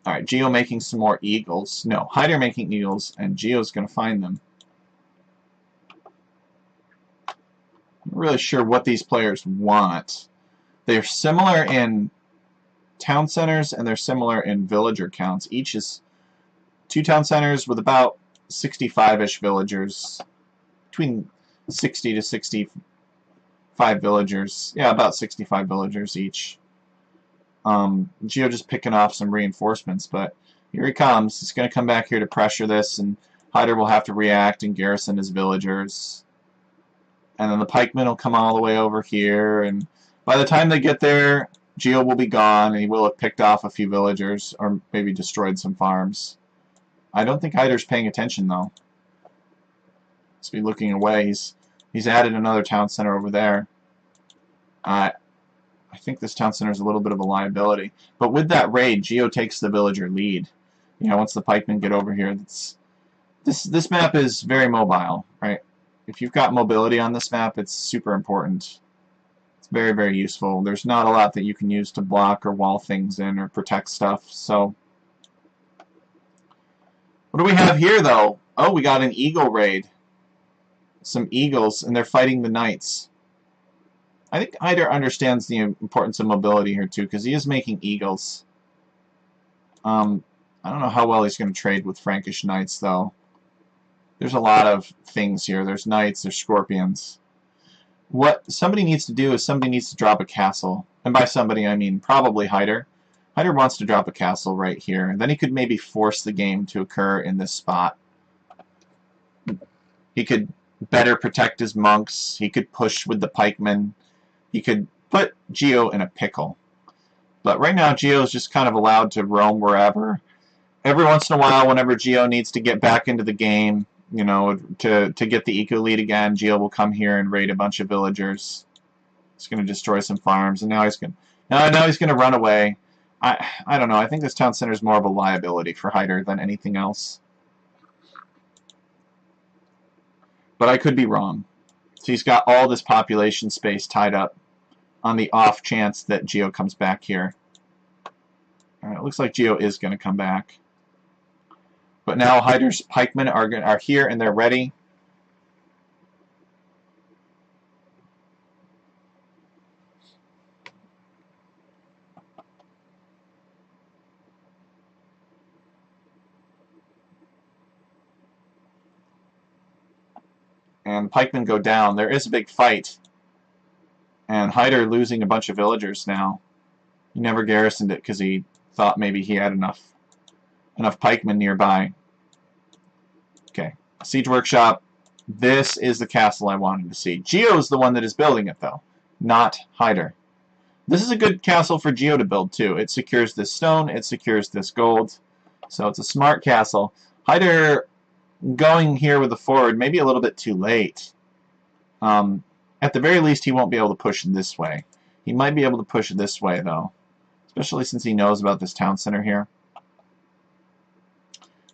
Alright, Geo making some more eagles. No, Hyder making eagles, and Geo's going to find them. I'm not really sure what these players want. They're similar in town centers, and they're similar in villager counts. Each is 2 town centers with about 65-ish villagers. Between 60 to 65 villagers. Yeah, about 65 villagers each. Geo just picking off some reinforcements, but here he comes. He's going to come back here to pressure this, and Hyder will have to react and garrison his villagers. And then the pikemen will come all the way over here, and by the time they get there, Geo will be gone, and he will have picked off a few villagers, or maybe destroyed some farms. I don't think Hyder's paying attention, though. He's be looking away. He's added another town center over there. I think this town center is a little bit of a liability. But with that raid, Geo takes the villager lead. You know, once the pikemen get over here, this map is very mobile, right? If you've got mobility on this map, it's super important. It's very, very useful. There's not a lot that you can use to block or wall things in or protect stuff. So, what do we have here, though? Oh, we got an eagle raid. Some eagles, and they're fighting the knights. I think Hyder understands the importance of mobility here too, because he is making eagles. I don't know how well he's going to trade with Frankish knights, though. There's a lot of things here. There's knights, there's scorpions. What somebody needs to do is somebody needs to drop a castle. And by somebody, I mean probably Hyder. Hyder wants to drop a castle right here. And then he could maybe force the game to occur in this spot. He could better protect his monks. He could push with the pikemen. He could put Geo in a pickle. But right now, Geo is just kind of allowed to roam wherever. Every once in a while, whenever Geo needs to get back into the game, you know, to get the eco lead again, Geo will come here and raid a bunch of villagers. He's going to destroy some farms, and now he's going to run away. I don't know. I think this town center is more of a liability for Hyder than anything else. But I could be wrong. So he's got all this population space tied up on the off chance that Geo comes back here. Alright, it looks like Geo is going to come back. But now Hyder's pikemen are here and they're ready. And pikemen go down. There is a big fight. And Hyder losing a bunch of villagers now. He never garrisoned it because he thought maybe he had enough pikemen nearby. Okay, Siege Workshop. This is the castle I wanted to see. Geo's the one that is building it, though, not Hyder. This is a good castle for Geo to build, too. It secures this stone, it secures this gold. So it's a smart castle. Hyder going here with the forward, maybe a little bit too late. At the very least, he won't be able to push this way. He might be able to push this way, though, especially since he knows about this town center here.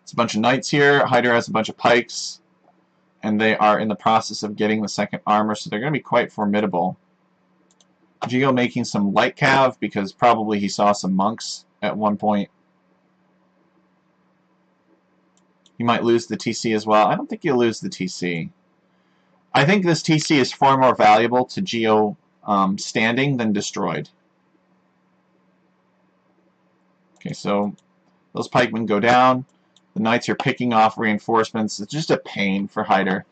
It's a bunch of knights here. Hyder has a bunch of pikes, and they are in the process of getting the second armor, so they're going to be quite formidable. Geo making some light cav because probably he saw some monks at one point. He might lose the TC as well. I don't think he'll lose the TC. I think this TC is far more valuable to Geo standing than destroyed. Okay, so those pikemen go down. The knights are picking off reinforcements. It's just a pain for Hyder.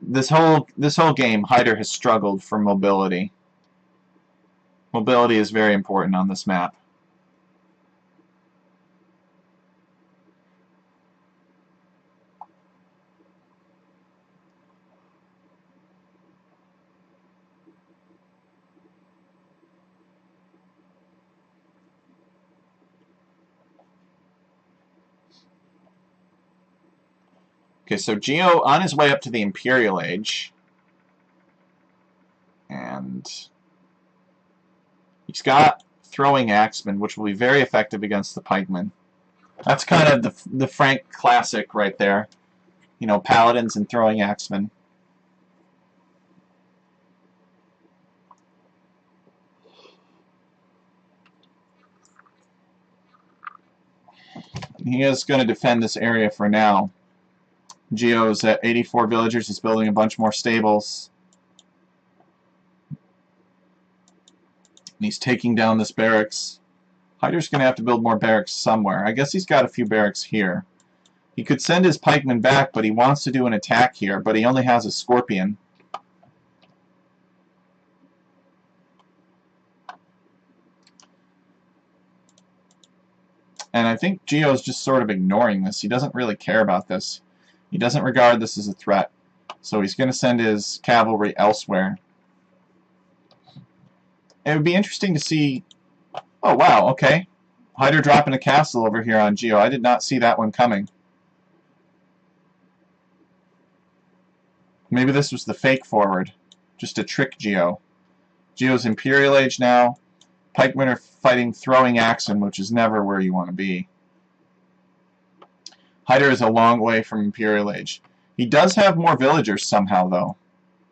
This whole game, Hyder has struggled for mobility. Mobility is very important on this map. Okay, so Geo on his way up to the Imperial Age. And he's got Throwing Axemen, which will be very effective against the pikemen. That's kind of the Frank classic right there. You know, Paladins and Throwing Axemen. He is going to defend this area for now. Geo's at 84 villagers. He's building a bunch more stables. And he's taking down this barracks. Hyder's going to have to build more barracks somewhere. I guess he's got a few barracks here. He could send his pikemen back, but he wants to do an attack here, but he only has a scorpion. And I think Geo's just sort of ignoring this. He doesn't really care about this. He doesn't regard this as a threat. So he's going to send his cavalry elsewhere. It would be interesting to see... Oh, wow, okay. Hyder dropping a castle over here on Geo. I did not see that one coming. Maybe this was the fake forward, just to trick Geo. Geo's Imperial Age now. Pikemen are fighting Throwing Axemen, which is never where you want to be. Hyder is a long way from Imperial Age. He does have more villagers somehow, though.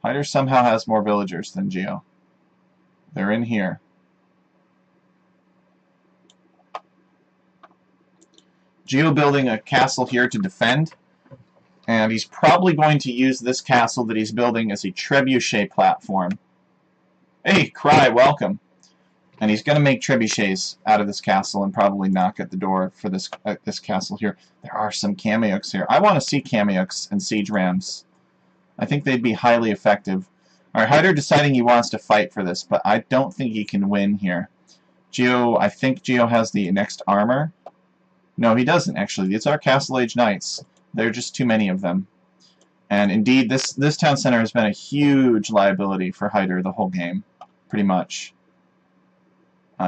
Hyder somehow has more villagers than Geo. They're in here. Geo building a castle here to defend. And he's probably going to use this castle that he's building as a trebuchet platform. Hey, Cry, welcome. And he's going to make trebuchets out of this castle and probably knock at the door for this castle here. There are some Kameyuks here. I want to see Kameyuks and siege rams. I think they'd be highly effective. Alright, Hyder deciding he wants to fight for this, but I don't think he can win here. I think Geo has the next armor. No, he doesn't, actually. These are Castle Age Knights. There are just too many of them. And indeed, this town center has been a huge liability for Hyder the whole game, pretty much.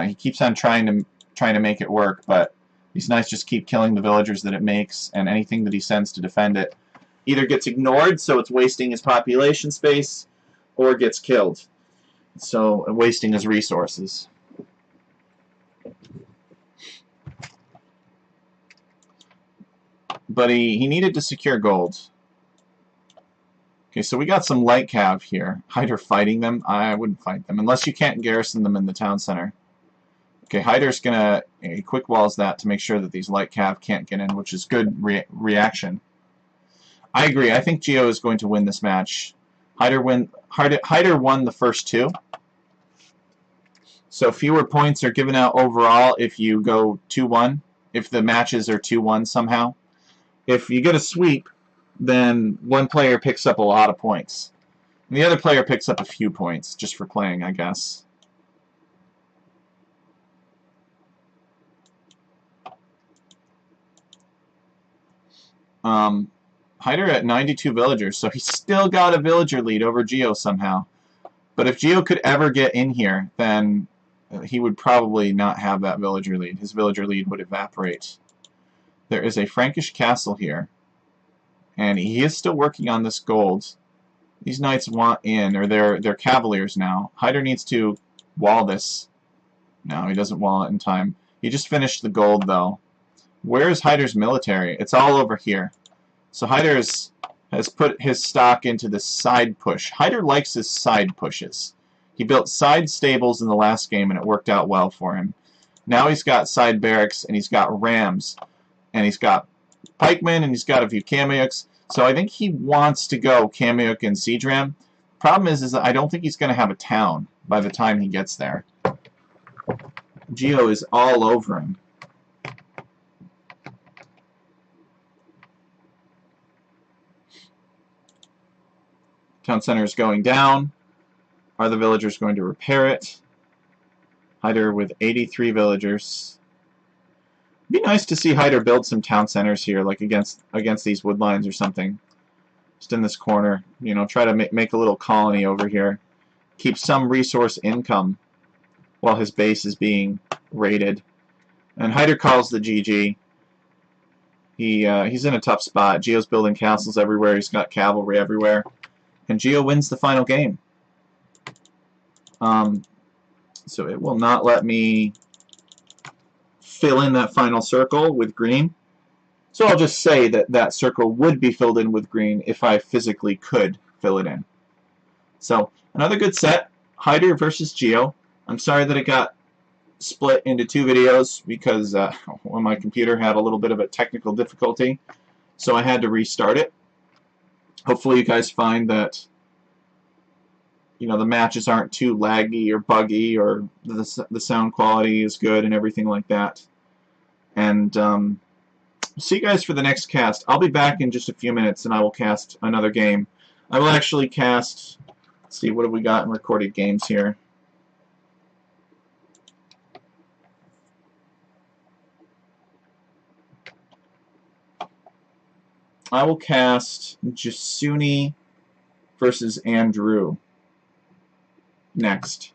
He keeps on trying to make it work, but these knights just keep killing the villagers that it makes, and anything that he sends to defend it either gets ignored, so it's wasting his population space, or gets killed, so wasting his resources. But he needed to secure gold. Okay, so we got some light cav here. Hyder fighting them? I wouldn't fight them, unless you can't garrison them in the town center. Okay, Hyder's gonna quick walls that to make sure that these light cav can't get in, which is good reaction. I agree. I think Geo is going to win this match. Hyder won the first two. So fewer points are given out overall if you go 2-1, if the matches are 2-1 somehow. If you get a sweep, then one player picks up a lot of points. And the other player picks up a few points, just for playing, I guess. Hyder at 92 villagers, so he's still got a villager lead over Geo somehow. But if Geo could ever get in here, then he would probably not have that villager lead. His villager lead would evaporate. There is a Frankish castle here, and he is still working on this gold. These knights want in, or they're cavaliers now. Hyder needs to wall this. No, he doesn't wall it in time. He just finished the gold, though. Where is Hyder's military? It's all over here. So Hyder has put his stock into this side push. Hyder likes his side pushes. He built side stables in the last game, and it worked out well for him. Now he's got side barracks, and he's got rams, and he's got pikemen, and he's got a few Kameyuks. So I think he wants to go Kameyuk and siege ram. Problem is that I don't think he's going to have a town by the time he gets there. Geo is all over him. Town center is going down. Are the villagers going to repair it? Hyder with 83 villagers. It'd be nice to see Hyder build some town centers here, like against these wood lines or something. Just in this corner, you know, try to make a little colony over here. Keep some resource income while his base is being raided. And Hyder calls the GG. He's in a tough spot. Geo's building castles everywhere. He's got cavalry everywhere. And Geo wins the final game. So it will not let me fill in that final circle with green. So I'll just say that that circle would be filled in with green if I physically could fill it in. So another good set, Hyder versus Geo. I'm sorry that it got split into two videos because well, my computer had a little bit of a technical difficulty, so I had to restart it. Hopefully you guys find that, you know, the matches aren't too laggy or buggy, or the sound quality is good and everything like that. And see you guys for the next cast. I'll be back in just a few minutes and I will cast another game. I will actually cast, let's see, what have we got in recorded games here? I will cast Jasuni versus Andrew next.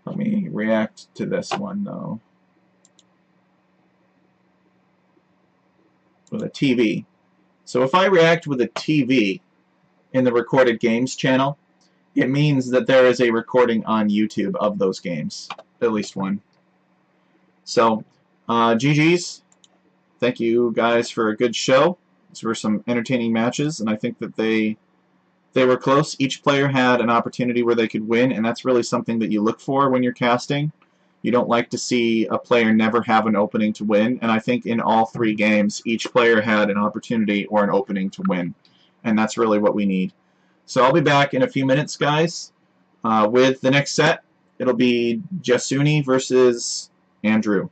Let me react to this one, though. With a TV. So if I react with a TV in the recorded games channel, it means that there is a recording on YouTube of those games. At least one. So, GG's. Thank you guys for a good show. These were some entertaining matches, and I think that they were close. Each player had an opportunity where they could win, and that's really something that you look for when you're casting. You don't like to see a player never have an opening to win, and I think in all three games, each player had an opportunity or an opening to win, and that's really what we need. So I'll be back in a few minutes, guys, with the next set. It'll be Jasuni versus Andrew.